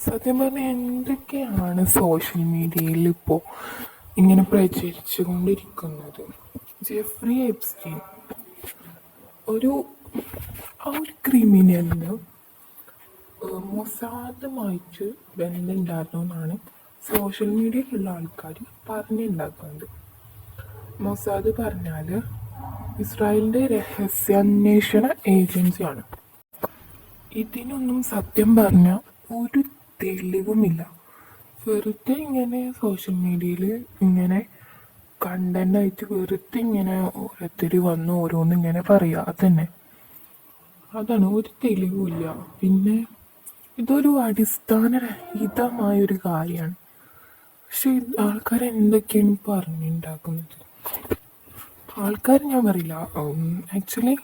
സത്യം പറഞ്ഞാൽ എന്തൊക്കെയാണ് സോഷ്യൽ മീഡിയയിൽ ഇപ്പോൾ ഇങ്ങനെ പ്രചരിച്ചു കൊണ്ടിരിക്കുന്നത്. ജെഫ്രി എപ്സ്റ്റീൻ ഒരു ആ ഒരു ക്രിമിനലിന് മൊസാദുമായിട്ട് ബന്ധമുണ്ടായിരുന്നു എന്നാണ് സോഷ്യൽ മീഡിയയിലുള്ള ആൾക്കാർ പറഞ്ഞുണ്ടാക്കുന്നത്. മൊസാദ് പറഞ്ഞാൽ ഇസ്രായേലിൻ്റെ രഹസ്യാന്വേഷണ ഏജൻസിയാണ്. ഇതിനൊന്നും സത്യം പറഞ്ഞ ഒരു തെളിവുമില്ല. വെറുതെ ഇങ്ങനെ സോഷ്യൽ മീഡിയയിൽ ഇങ്ങനെ കണ്ടൻ്റായിട്ട് വെറുതെ ഇങ്ങനെ ഓരോരുത്തർ വന്ന് ഓരോന്ന് ഇങ്ങനെ പറയുക അതന്നെ. അതാണ്, ഒരു തെളിവുമില്ല. പിന്നെ ഇതൊരു അടിസ്ഥാനരഹിതമായൊരു കാര്യമാണ്. പക്ഷെ ആൾക്കാർ എന്തൊക്കെയാണ് പറഞ്ഞുണ്ടാക്കുന്നത്. ആൾക്കാർ ഞാൻ പറയില്ല, ആക്ച്വലി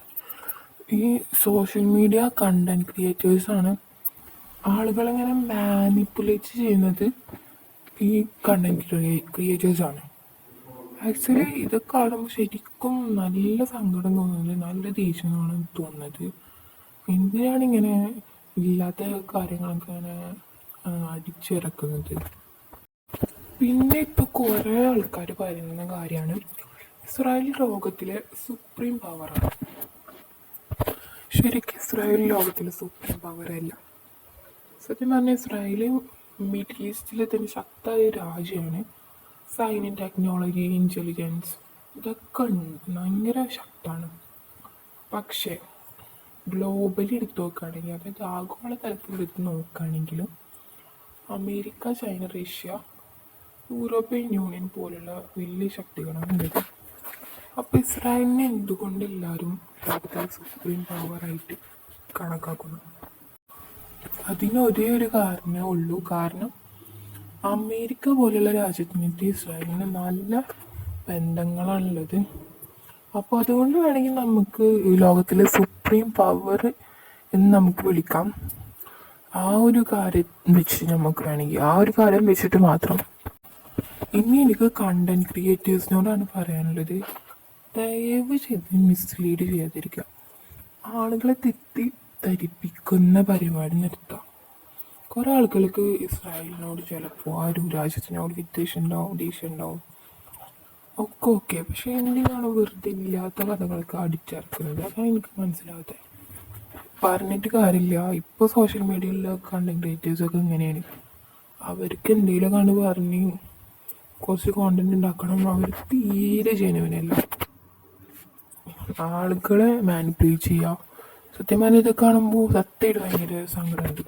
ഈ സോഷ്യൽ മീഡിയ കണ്ടന്റ് ക്രിയേറ്റേഴ്സാണ് ആളുകളിങ്ങനെ മാനിപ്പുലേറ്റ് ചെയ്യുന്നത്. ഈ കണ്ടന്റ് ക്രിയേറ്റേഴ്സാണ്. ആക്ച്വലി ഇത് കാണുമ്പോൾ ശരിക്കും നല്ല സങ്കടം തോന്നുന്നത്, നല്ല ദേഷ്യമാണ് തോന്നുന്നത്. എന്തിനാണ് ഇങ്ങനെ ഇല്ലാത്ത കാര്യങ്ങളൊക്കെ ഇങ്ങനെ അടിച്ചിറക്കുന്നത്. പിന്നെ ഇപ്പോൾ കുറേ ആൾക്കാർ പറയുന്ന കാര്യമാണ് ഇസ്രായേൽ ലോകത്തിലെ സുപ്രീം പവറാണ്. ശരിക്കും ഇസ്രായേൽ ലോകത്തിലെ സുപ്രീം പവറല്ല. സത്യം പറഞ്ഞാൽ ഇസ്രായേൽ മിഡിൽ ഈസ്റ്റിലെ തന്നെ ശക്തമായ രാജ്യമാണ്. സൈന്യം, ടെക്നോളജി, ഇൻ്റലിജൻസ് ഇതൊക്കെ ഭയങ്കര ശക്തമാണ്. പക്ഷേ ഗ്ലോബലി എടുത്ത് നോക്കുകയാണെങ്കിൽ, അതായത് ആഗോള തലത്തിൽ എടുത്ത് നോക്കുകയാണെങ്കിലും America, China, Russia, European union പോലുള്ള വലിയ ശക്തികളാണ് ഉള്ളത്. അപ്പോൾ ഇസ്രായേലിനെ എന്തുകൊണ്ട് എല്ലാവരും ലോകത്തിലെ സുപ്രീം പവറായിട്ട് കണക്കാക്കുന്നു? അതിന് ഒരേ ഒരു കാരണമേ ഉള്ളൂ. കാരണം അമേരിക്ക പോലുള്ള രാജ്യത്തിനായിട്ട് ഇസ്രായേലിന് നല്ല ബന്ധങ്ങളാണുള്ളത്. അപ്പോൾ അതുകൊണ്ട് വേണമെങ്കിൽ നമുക്ക് ലോകത്തിലെ സുപ്രീം പവർ എന്ന് നമുക്ക് വിളിക്കാം. ആ ഒരു കാര്യം വെച്ച് നമുക്ക് വേണമെങ്കിൽ ആ ഒരു കാര്യം വെച്ചിട്ട് മാത്രം. ഇനി എനിക്ക് കണ്ടന്റ് ക്രിയേറ്റേഴ്സിനോടാണ് പറയാനുള്ളത്, ദയവ് ചെയ്ത് മിസ്ലീഡ് ചെയ്യാതിരിക്കുക. ആളുകളെ തെറ്റിദ്ധരിപ്പിക്കുന്ന പരിപാടി നിർത്താം. കുറേ ആളുകൾക്ക് ഇസ്രായേലിനോട് ചിലപ്പോൾ ആ ഒരു രാജ്യത്തിനോട് ദേഷ്യം ഉണ്ടാവും ഒക്കെ ഓക്കെ. പക്ഷെ എന്തിനാണ് വെറുതെ ഇല്ലാത്ത കഥകളൊക്കെ അടിച്ചിറക്കുന്നത്? അതാണ് എനിക്ക് മനസ്സിലാവാതെ. പറഞ്ഞിട്ട് കാര്യമില്ല. ഇപ്പോൾ സോഷ്യൽ മീഡിയയിലുള്ള കണ്ടന്റ് ക്രിയേറ്റേഴ്സൊക്കെ ഇങ്ങനെയാണ്. അവർക്ക് എന്തെങ്കിലും കണ്ട് പറഞ്ഞ് കുറച്ച് കോണ്ടന്റ് ഉണ്ടാക്കണം. അവർ തീരെ ജെനുവിനല്ല. ആളുകളെ മാനിപ്പുലേറ്റ് ചെയ്യുക. സത്യം പറഞ്ഞാൽ ഇതൊക്കെ കാണുമ്പോൾ സത്യമായിട്ട് ഭയങ്കര സങ്കടമുണ്ട്.